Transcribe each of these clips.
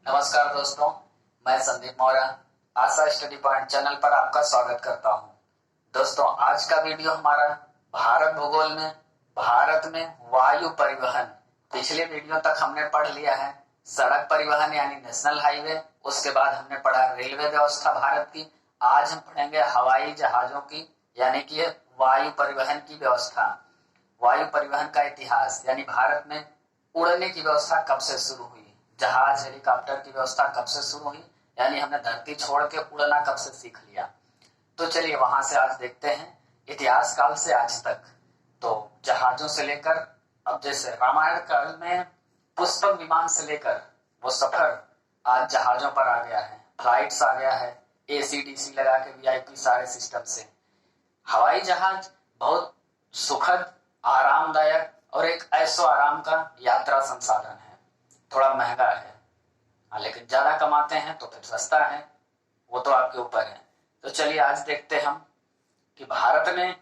नमस्कार दोस्तों, मैं संदीप मौर्य आशा स्टडी पॉइंट चैनल पर आपका स्वागत करता हूं। दोस्तों, आज का वीडियो हमारा भारत भूगोल में भारत में वायु परिवहन। पिछले वीडियो तक हमने पढ़ लिया है सड़क परिवहन यानी नेशनल हाईवे, उसके बाद हमने पढ़ा रेलवे व्यवस्था भारत की। आज हम पढ़ेंगे हवाई जहाजों की यानी कि वायु परिवहन की व्यवस्था। वायु परिवहन का इतिहास यानी भारत में उड़ने की व्यवस्था कब से शुरू हुई, जहाज हेलीकॉप्टर की व्यवस्था कब से शुरू हुई, यानी हमने धरती छोड़ के उड़ना कब से सीख लिया। तो चलिए वहां से आज देखते हैं इतिहास काल से आज तक। तो जहाजों से लेकर अब जैसे रामायण काल में पुष्पक विमान से लेकर वो सफर आज जहाजों पर आ गया है, फ्लाइट्स आ गया है, एसी-डीसी लगा के वीआईपी सारे सिस्टम से। हवाई जहाज बहुत सुखद, आरामदायक और एक ऐसो आराम का यात्रा संसाधन है। थोड़ा महंगा है, लेकिन ज्यादा कमाते हैं तो फिर सस्ता है, वो तो आपके ऊपर है। तो चलिए आज देखते हैं हम कि भारत ने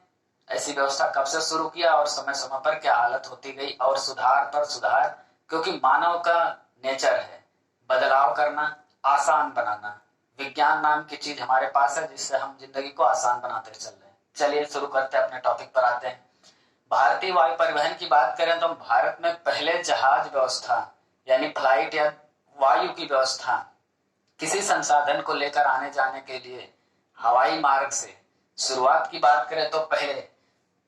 ऐसी व्यवस्था कब से शुरू किया और समय समय पर क्या हालत होती गई और सुधार पर सुधार, क्योंकि मानव का नेचर है बदलाव करना, आसान बनाना। विज्ञान नाम की चीज हमारे पास है जिससे हम जिंदगी को आसान बनाते चल रहे हैं। चलिए शुरू करते हैं, अपने टॉपिक पर आते हैं। भारतीय वायु परिवहन की बात करें तो भारत में पहले जहाज व्यवस्था यानी फ्लाइट या वायु की व्यवस्था किसी संसाधन को लेकर आने जाने के लिए हवाई मार्ग से शुरुआत की बात करें तो पहले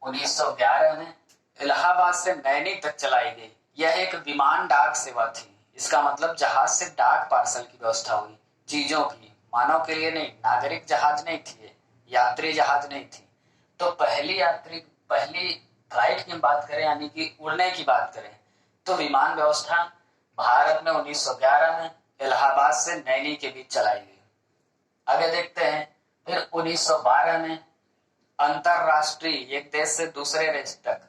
1911 में इलाहाबाद से नैनी तक चलाई गई। यह एक विमान डाक सेवा थी। इसका मतलब जहाज से डाक पार्सल की व्यवस्था हुई, चीजों की, मानव के लिए नहीं। नागरिक जहाज नहीं थी, यात्री जहाज नहीं थी। तो पहली फ्लाइट की बात करें यानी कि उड़ने की बात करें तो विमान व्यवस्था भारत में 1911 में इलाहाबाद से नैनी के बीच चलाई गई। आगे देखते हैं, फिर 1912 में अंतरराष्ट्रीय एक देश से दूसरे देश तक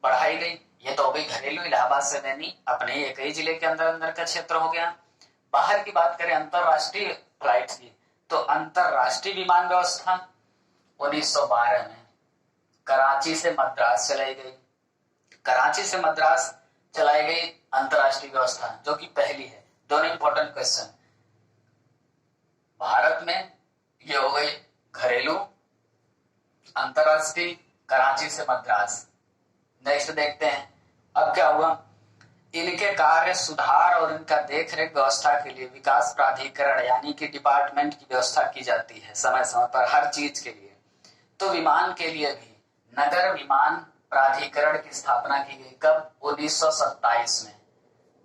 बढ़ाई गई। ये तो हो गई घरेलू, इलाहाबाद से नैनी अपने ही एक ही जिले के अंदर अंदर का क्षेत्र हो गया। बाहर की बात करें अंतरराष्ट्रीय फ्लाइट की तो अंतरराष्ट्रीय विमान व्यवस्था 1912 में कराची से मद्रास चलाई गई। कराची से मद्रास चलाई गई अंतरराष्ट्रीय व्यवस्था, जो कि पहली है। दोनों इंपॉर्टेंट क्वेश्चन। भारत में ये हो गई घरेलू, अंतरराष्ट्रीय कराची से मद्रास। नेक्स्ट देखते हैं अब क्या हुआ। इनके कार्य सुधार और इनका देखरेख व्यवस्था के लिए विकास प्राधिकरण यानी कि डिपार्टमेंट की व्यवस्था की जाती है समय समय पर हर चीज के लिए। तो विमान के लिए भी नगर विमान प्राधिकरण की स्थापना की गई। कब? 1927 में।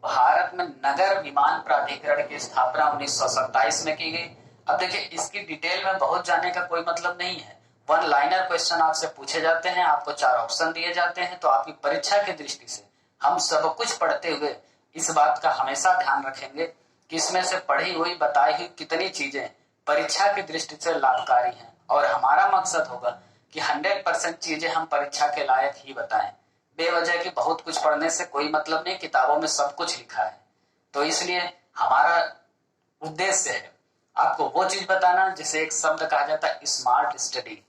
भारत में नगर विमान प्राधिकरण की स्थापना 1927 में की गई। अब देखिए, इसकी डिटेल में बहुत जाने का कोई मतलब नहीं है। वन लाइनर क्वेश्चन आपसे पूछे जाते हैं, आपको 4 ऑप्शन दिए जाते हैं। तो आपकी परीक्षा की दृष्टि से हम सब कुछ पढ़ते हुए इस बात का हमेशा ध्यान रखेंगे कि इसमें से पढ़ी हुई बताई हुई कितनी चीजें परीक्षा की दृष्टि से लाभकारी हैं। और हमारा मकसद होगा कि 100% चीजें हम परीक्षा के लायक ही बताएं। बेवजह की बहुत कुछ पढ़ने से कोई मतलब नहीं, किताबों में सब कुछ लिखा है। तो इसलिए हमारा उद्देश्य है आपको वो चीज बताना जिसे एक शब्द कहा जाता है स्मार्ट स्टडी,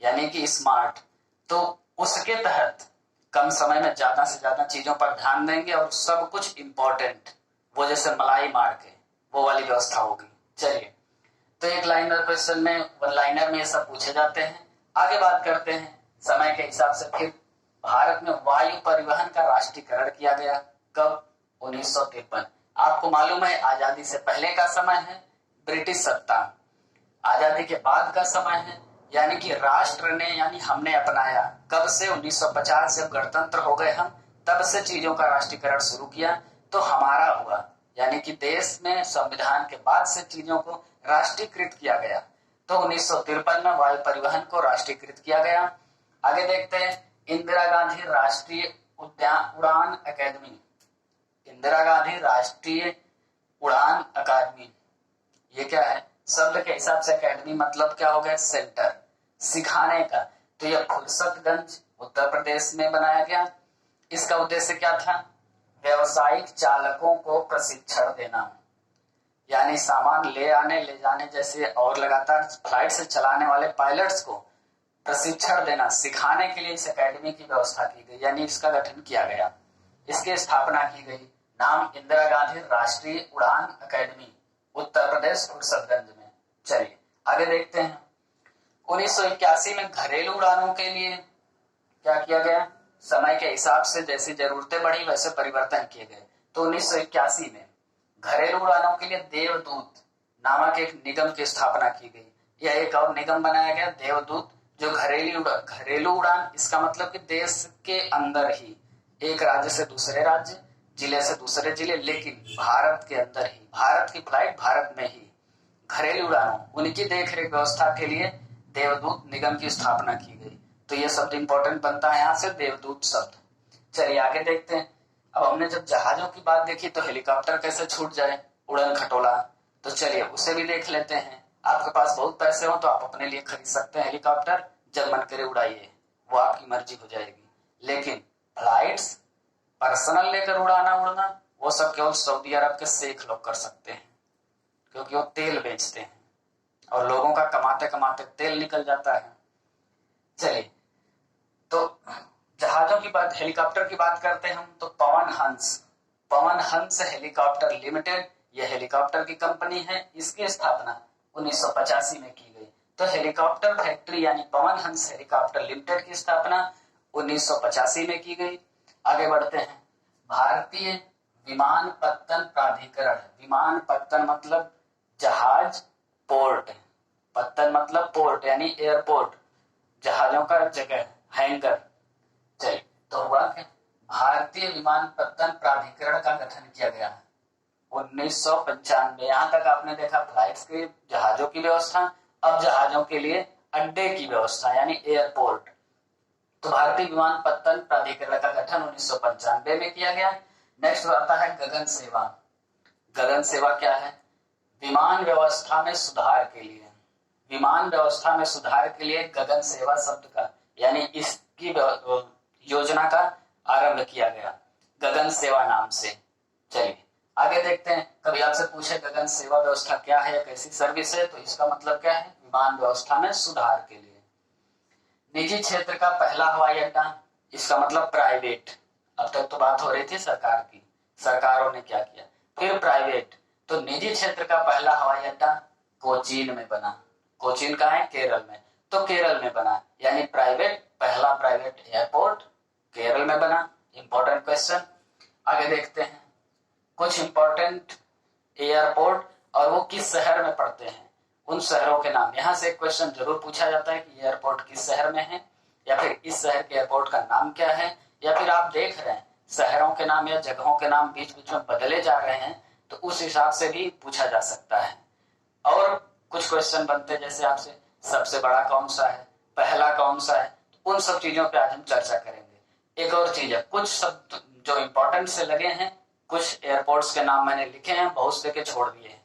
यानी कि स्मार्ट। तो उसके तहत कम समय में ज्यादा से ज्यादा चीजों पर ध्यान देंगे और सब कुछ इंपॉर्टेंट, वो जैसे मलाई मार के वो वाली व्यवस्था होगी। चलिए, तो एक लाइनर क्वेश्चन में, वन लाइनर में ये सब पूछे जाते हैं। आगे बात करते हैं समय के हिसाब से। फिर भारत में वायु परिवहन का राष्ट्रीयकरण किया गया। कब? 1953। आपको मालूम है आजादी से पहले का समय है ब्रिटिश सत्ता, आजादी के बाद का समय है यानी कि राष्ट्र ने यानी हमने अपनाया। कब से? 1950 जब गणतंत्र हो गए हम, तब से चीजों का राष्ट्रीयकरण शुरू किया तो हमारा हुआ, यानी कि देश में संविधान के बाद से चीजों को राष्ट्रीयकृत किया गया। तो 1953 में वायु परिवहन को राष्ट्रीयकृत किया गया। आगे देखते हैं इंदिरा गांधी राष्ट्रीय उड़ान अकादमी। इंदिरा गांधी राष्ट्रीय उड़ान अकादमी, ये क्या है? शब्द के हिसाब से अकादमी मतलब क्या हो गया? सेंटर, सिखाने का। तो यह फुर्सतगंज उत्तर प्रदेश में बनाया गया। इसका उद्देश्य क्या था? व्यवसायिक चालकों को प्रशिक्षण देना, यानी सामान ले आने ले जाने जैसे और लगातार फ्लाइट से चलाने वाले पायलट्स को प्रशिक्षण देना, सिखाने के लिए इस एकेडमी की व्यवस्था की गई, यानी इसका गठन किया गया। इसकी स्थापना की गई नाम इंदिरा गांधी राष्ट्रीय उड़ान अकेडमी, उत्तर प्रदेश फुरसतगंज में। चलिए आगे देखते हैं। 1981 में घरेलू उड़ानों के लिए क्या किया गया, समय के हिसाब से जैसी जरूरतें बढ़ी वैसे परिवर्तन किए गए। तो 1981 में घरेलू उड़ानों के लिए देवदूत नामक एक निगम की स्थापना की गई। यह एक और निगम बनाया गया देवदूत, जो घरेलू उड़ान, इसका मतलब कि देश के अंदर ही, एक राज्य से दूसरे राज्य, जिले से दूसरे जिले, लेकिन भारत के अंदर ही, भारत की फ्लाइट भारत में ही, घरेलू उड़ानों उनकी देखरेख व्यवस्था के लिए देवदूत निगम की स्थापना की गई। तो ये शब्द इंपॉर्टेंट बनता है यहाँ से, देवदूत शब्द। चलिए आगे देखते हैं। अब हमने जब जहाजों की बात देखी तो हेलीकॉप्टर कैसे छूट जाए, उड़न खटोला, तो चलिए उसे भी देख लेते हैं। आपके पास बहुत पैसे हो तो आप अपने लिए खरीद सकते हैं हेलीकॉप्टर, जब मन करे उड़ाइए, वो आपकी मर्जी हो जाएगी। लेकिन फ्लाइट्स पर्सनल लेकर उड़ना वो सब केवल सऊदी अरब के शेख लोग कर सकते हैं, क्योंकि वो तेल बेचते हैं और लोगों का कमाते कमाते तेल निकल जाता है। चलिए तो जहाजों की बात, हेलीकॉप्टर की बात करते हैं हम, तो पवन हंस हेलीकॉप्टर लिमिटेड, यह हेलीकॉप्टर की कंपनी है। इसकी स्थापना 1985 में की गई। तो हेलीकॉप्टर फैक्ट्री यानी पवन हंस हेलीकॉप्टर लिमिटेड की स्थापना 1985 में की गई। आगे बढ़ते हैं। भारतीय विमानपत्तन प्राधिकरण, विमानपत्तन मतलब जहाज, पोर्ट, पत्तन मतलब पोर्ट यानी एयरपोर्ट, जहाजों का जगह, हैंगर। चलिए तो हुआ क्या, भारतीय विमानपत्तन प्राधिकरण का गठन किया गया 1995। यहां तक आपने देखा फ्लाइट्स के, जहाजों की व्यवस्था, अब जहाजों के लिए अड्डे की व्यवस्था यानी एयरपोर्ट। तो भारतीय विमानपत्तन प्राधिकरण का गठन 1995 में किया गया। नेक्स्ट आता है गगन सेवा। गगन सेवा क्या है, विमान व्यवस्था में सुधार के लिए, विमान व्यवस्था में सुधार के लिए गगन सेवा शब्द का यानी इसकी योजना का आरंभ किया गया गगन सेवा नाम से। चलिए आगे देखते हैं। कभी आपसे पूछे गगन सेवा व्यवस्था क्या है या कैसी सर्विस है, तो इसका मतलब क्या है, विमान व्यवस्था में सुधार के लिए। निजी क्षेत्र का पहला हवाई अड्डा, इसका मतलब प्राइवेट। अब तक तो बात हो रही थी सरकार की, सरकारों ने क्या किया, फिर प्राइवेट। तो निजी क्षेत्र का पहला हवाई अड्डा कोचीन में बना। कोचीन कहाँ है, केरल में। तो केरल में बना यानी प्राइवेट, पहला प्राइवेट एयरपोर्ट केरल में बना। Important question. आगे देखते हैं कुछ इंपॉर्टेंट एयरपोर्ट और वो किस शहर में पड़ते हैं, उन शहरों के नाम। यहां से एक क्वेश्चन जरूर पूछा जाता है कि एयरपोर्ट किस शहर में है, या फिर इस शहर के एयरपोर्ट का नाम क्या है, या फिर आप देख रहे हैं शहरों के नाम या जगहों के नाम बीच बीच में बदले जा रहे हैं, तो उस हिसाब से भी पूछा जा सकता है। और कुछ क्वेश्चन बनते जैसे आपसे सबसे बड़ा कौन सा है, पहला कौन सा है, उन सब चीजों पे आज हम चर्चा करेंगे। एक और चीज है, कुछ शब्द जो इंपॉर्टेंट से लगे हैं, कुछ एयरपोर्ट्स के नाम मैंने लिखे हैं, बहुत से के छोड़ दिए हैं।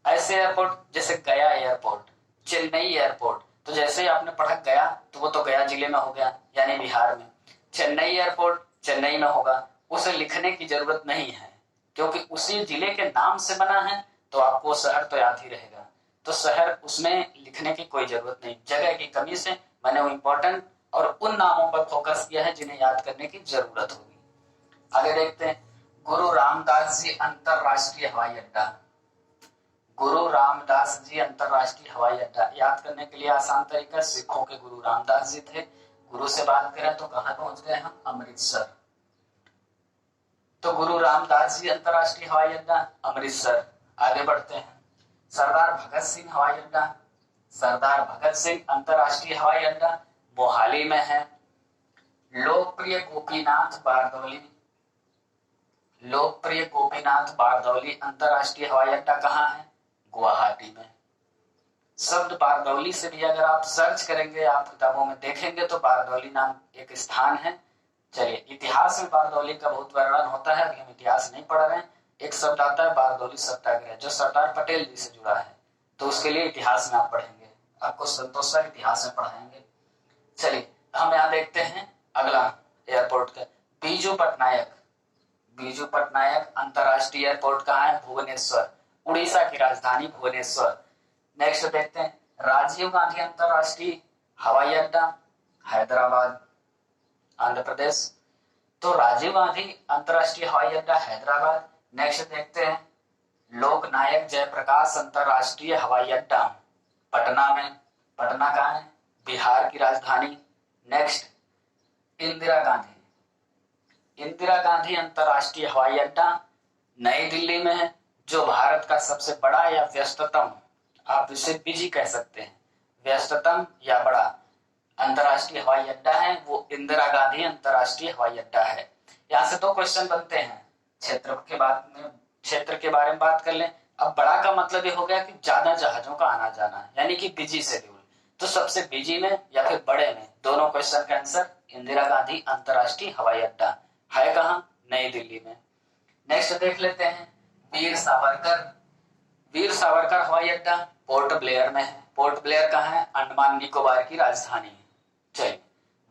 ऐसे एयरपोर्ट जैसे गया एयरपोर्ट, चेन्नई एयरपोर्ट, तो जैसे ही आपने पढ़ा गया तो वो तो गया जिले में हो गया यानी बिहार में। चेन्नई एयरपोर्ट चेन्नई में होगा, उसे लिखने की जरूरत नहीं है क्योंकि उसी जिले के नाम से बना है, तो आपको शहर तो याद ही रहेगा। तो शहर उसमें लिखने की कोई जरूरत नहीं, जगह की कमी से मैंने वो इंपॉर्टेंट और उन नामों पर फोकस किया है जिन्हें याद करने की जरूरत होगी। आगे देखते हैं गुरु रामदास जी अंतरराष्ट्रीय हवाई अड्डा। गुरु रामदास जी अंतरराष्ट्रीय हवाई अड्डा याद करने के लिए आसान तरीका, सिखों के गुरु रामदास जी थे। गुरु से बात करें तो कहां पहुंच गए हम, अमृतसर। तो गुरु रामदास जी अंतरराष्ट्रीय हवाई अड्डा अमृतसर। आगे बढ़ते हैं सरदार भगत सिंह हवाई अड्डा। सरदार भगत सिंह अंतरराष्ट्रीय हवाई अड्डा मोहाली में है। लोकप्रिय गोपीनाथ बारदौली अंतरराष्ट्रीय हवाई अड्डा कहाँ है, गुवाहाटी में। शब्द बारदौली से भी अगर आप सर्च करेंगे, आप किताबों में देखेंगे तो बारदौली नाम एक स्थान है। चलिए इतिहास में बारदौली का बहुत वर्णन होता है, अभी हम इतिहास नहीं पढ़ रहे हैं। एक शब्द आता है बारदौली सत्याग्रह, जो सरदार पटेल जी से जुड़ा है, तो उसके लिए इतिहास में आप पढ़ेंगे, आपको संतोष सर इतिहास में पढ़ाएंगे। चलिए हम यहाँ देखते हैं अगला एयरपोर्ट का, बीजू पटनायक अंतरराष्ट्रीय एयरपोर्ट कहाँ है, भुवनेश्वर, उड़ीसा की राजधानी भुवनेश्वर। नेक्स्ट देखते हैं राजीव गांधी अंतरराष्ट्रीय हवाई अड्डा हैदराबाद, आंध्र प्रदेश। तो राजीव गांधी अंतरराष्ट्रीय हवाई अड्डा हैदराबाद नेक्स्ट देखते हैं लोकनायक जयप्रकाश अंतरराष्ट्रीय हवाई अड्डा पटना में। पटना कहाँ है? बिहार की राजधानी। नेक्स्ट इंदिरा गांधी अंतरराष्ट्रीय हवाई अड्डा नई दिल्ली में है, जो भारत का सबसे बड़ा या व्यस्ततम, आप इसे बिजी कह सकते हैं, व्यस्ततम या बड़ा अंतरराष्ट्रीय हवाई अड्डा है वो इंदिरा गांधी अंतरराष्ट्रीय हवाई अड्डा है। यहाँ से दो क्वेश्चन बनते हैं, क्षेत्र के बारे में बात कर लें। अब बड़ा का मतलब ये हो गया कि ज्यादा जहाजों का आना जाना, यानी कि बिजी शेड्यूल। तो सबसे बिजी में या फिर बड़े में, दोनों क्वेश्चन का आंसर इंदिरा गांधी अंतरराष्ट्रीय हवाई अड्डा है। कहाँ? नई दिल्ली में। नेक्स्ट देख लेते हैं वीर सावरकर हवाई अड्डा पोर्ट ब्लेयर में है। पोर्ट ब्लेयर कहाँ है? अंडमान निकोबार की राजधानी है। चलिए,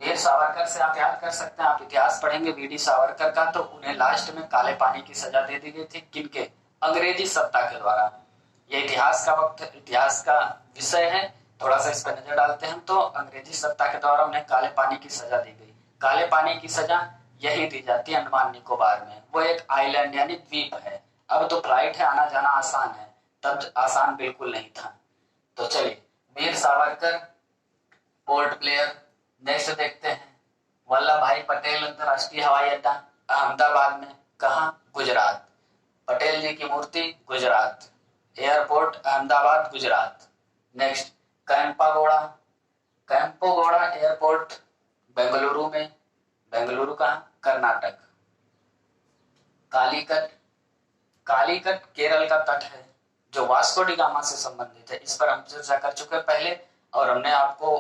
वीर सावरकर से आप याद कर सकते हैं, आप इतिहास पढ़ेंगे वीडी सावरकर का, तो उन्हें लास्ट में काले पानी की सजा दे दी गई थी। किनके? अंग्रेजी सत्ता के द्वारा। ये इतिहास का विषय है, थोड़ा सा इस पर नजर डालते हैं। तो अंग्रेजी सत्ता के द्वारा उन्हें काले पानी की सजा दी गई। काले पानी की सजा यही दी जाती है अंडमान निकोबार में। वो एक आइलैंड यानी द्वीप है। अब तो फ्लाइट है, आना जाना आसान है, तब आसान बिल्कुल नहीं था। तो चलिए, Veer Savarkar, port Blair. Next देखते हैं वल्लभ भाई पटेल अंतरराष्ट्रीय हवाई अड्डा अहमदाबाद में। कहा? गुजरात। पटेल जी की मूर्ति Gujarat, airport Ahmedabad Gujarat. Next Kempegowda airport Bengaluru में। बेंगलुरु कहाँ? कर्नाटक। कालीकट केरल का तट है, जो वास्को डी गामा से संबंधित है। इस पर हम चर्चा कर चुके हैं पहले, और हमने आपको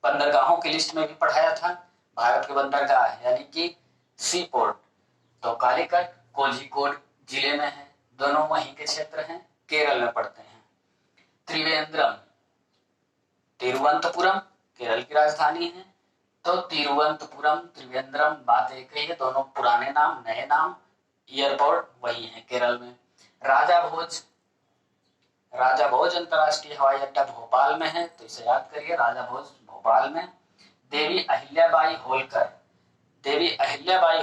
बंदरगाहों की लिस्ट में भी पढ़ाया था। भारत के बंदरगाह यानी कि सी पोर्ट। तो कालीकट कोझिकोड जिले में है, दोनों वहीं के क्षेत्र हैं, केरल में पड़ते हैं। तिरुवनंतपुरम केरल की राजधानी है। तो तिरुवनंतपुरम, त्रिवेंद्रम, बात एक ही है, दोनों पुराने नाम नए नाम। एयरपोर्ट वही है केरल में। राजा भोज अंतरराष्ट्रीय हवाई अड्डा भोपाल में है, तो इसे याद करिए, राजा भोज भोपाल में। देवी अहिल्याबाई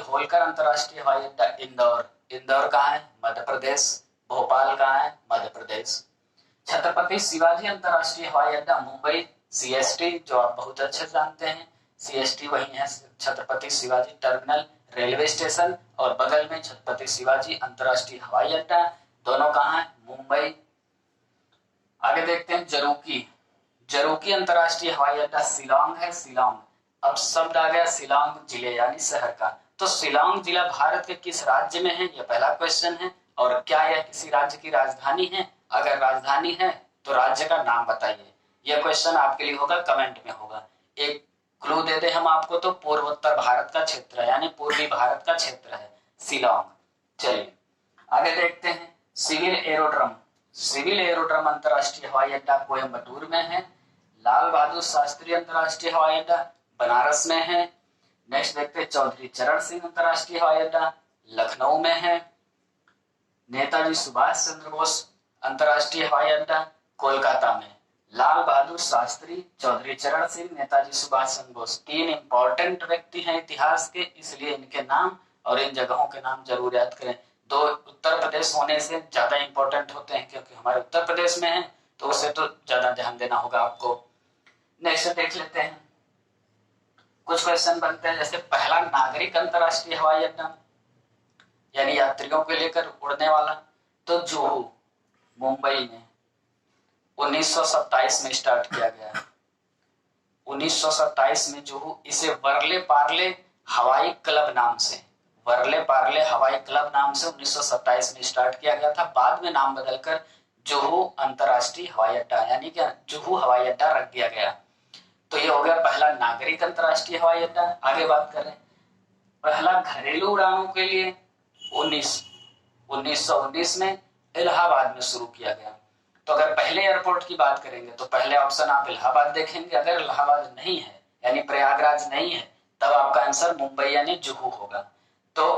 होलकर अंतरराष्ट्रीय हवाई अड्डा इंदौर कहाँ है? मध्य प्रदेश। भोपाल कहाँ है? मध्य प्रदेश। छत्रपति शिवाजी अंतरराष्ट्रीय हवाई अड्डा मुंबई, सीएसटी, जो आप बहुत अच्छे जानते हैं, सीएसटी वही है, Chhatrapati Shivaji terminal railway station, और बगल में छत्रपति शिवाजी अंतरराष्ट्रीय हवाई अड्डा, दोनों कहाँ है? मुंबई। आगे देखते हैं जरूकी अंतरराष्ट्रीय हवाई अड्डा शिलांग है, शिलांग। अब शब्द आ गया शिलांग जिले यानी शहर का। तो शिलांग जिला भारत के किस राज्य में है? यह पहला क्वेश्चन है। और क्या यह किसी राज्य की राजधानी है? अगर राजधानी है तो राज्य का नाम बताइए। यह क्वेश्चन आपके लिए होगा, कमेंट में होगा। एक क्लू दे दे हम आपको, तो पूर्वोत्तर भारत का क्षेत्र है, यानी पूर्वी भारत का क्षेत्र है शिलांग। चलिए आगे देखते हैं सिविल एरोड्रम अंतरराष्ट्रीय हवाई अड्डा कोयम्बटूर में है। लाल बहादुर शास्त्री अंतरराष्ट्रीय हवाई अड्डा बनारस में है। नेक्स्ट देखते हैं चौधरी चरण सिंह अंतरराष्ट्रीय हवाई अड्डा लखनऊ में है। नेताजी सुभाष चंद्र बोस अंतरराष्ट्रीय हवाई अड्डा कोलकाता में। लाल बहादुर शास्त्री, चौधरी चरण सिंह, नेताजी सुभाष चंद्र बोस, तीन इंपॉर्टेंट व्यक्ति हैं इतिहास के, इसलिए इनके नाम और इन जगहों के नाम जरूर याद करें। दो उत्तर प्रदेश होने से ज्यादा इंपॉर्टेंट होते हैं, क्योंकि हमारे उत्तर प्रदेश में है, तो उसे तो ज्यादा ध्यान देना होगा आपको। नेक्स्ट देख लेते हैं, कुछ क्वेश्चन बनते हैं, जैसे पहला नागरिक अंतरराष्ट्रीय हवाई अड्डा यानी यात्रियों को लेकर उड़ने वाला, तो जुहू मुंबई में 1927 में स्टार्ट किया गया। 1927 में जुहू, इसे वर्ले पार्ले हवाई क्लब नाम से 1927 में स्टार्ट किया गया था। बाद में नाम बदलकर जुहू अंतरराष्ट्रीय हवाई अड्डा यानी कि जुहू हवाई अड्डा रख दिया गया। तो ये हो गया पहला नागरिक अंतरराष्ट्रीय हवाई अड्डा। आगे बात करें, पहला घरेलू उड़ानों के लिए 1919 में इलाहाबाद में शुरू किया गया। तो अगर पहले एयरपोर्ट की बात करेंगे तो पहले ऑप्शन आप इलाहाबाद देखेंगे। अगर इलाहाबाद नहीं है यानी प्रयागराज नहीं है, तब आपका आंसर मुंबई यानी जुहू होगा। तो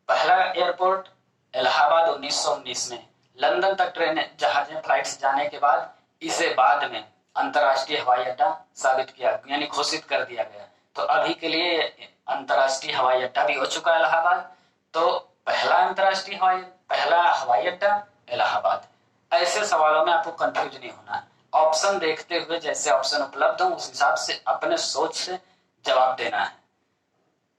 पहला एयरपोर्ट इलाहाबाद 1919 में। लंदन तक ट्रेन जहाजें फ्लाइट्स जाने के बाद इसे बाद में अंतरराष्ट्रीय हवाई अड्डा साबित किया यानी घोषित कर दिया गया। तो अभी के लिए अंतरराष्ट्रीय हवाई अड्डा भी हो चुका है इलाहाबाद। तो पहला अंतर्राष्ट्रीय पहला हवाई अड्डा इलाहाबाद। ऐसे सवालों में आपको कंफ्यूज नहीं होना है। ऑप्शन देखते हुए जैसे ऑप्शन उपलब्ध हो उस हिसाब से अपने सोच से जवाब देना है,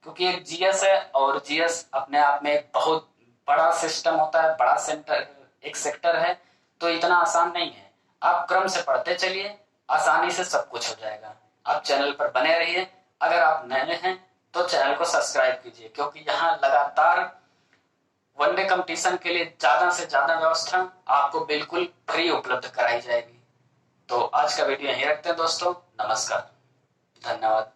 क्योंकि एक जीएस है और जीएस अपने आप में एक बहुत बड़ा सिस्टम होता है, बड़ा सेंटर एक सेक्टर है, तो इतना आसान नहीं है। आप क्रम से पढ़ते चलिए, आसानी से सब कुछ हो जाएगा। आप चैनल पर बने रहिए। अगर आप नए हैं तो चैनल को सब्सक्राइब कीजिए, क्योंकि यहाँ लगातार वनडे कंपटीशन के लिए ज्यादा से ज्यादा व्यवस्था आपको बिल्कुल फ्री उपलब्ध कराई जाएगी। तो आज का वीडियो यहीं रखते हैं दोस्तों। नमस्कार, धन्यवाद।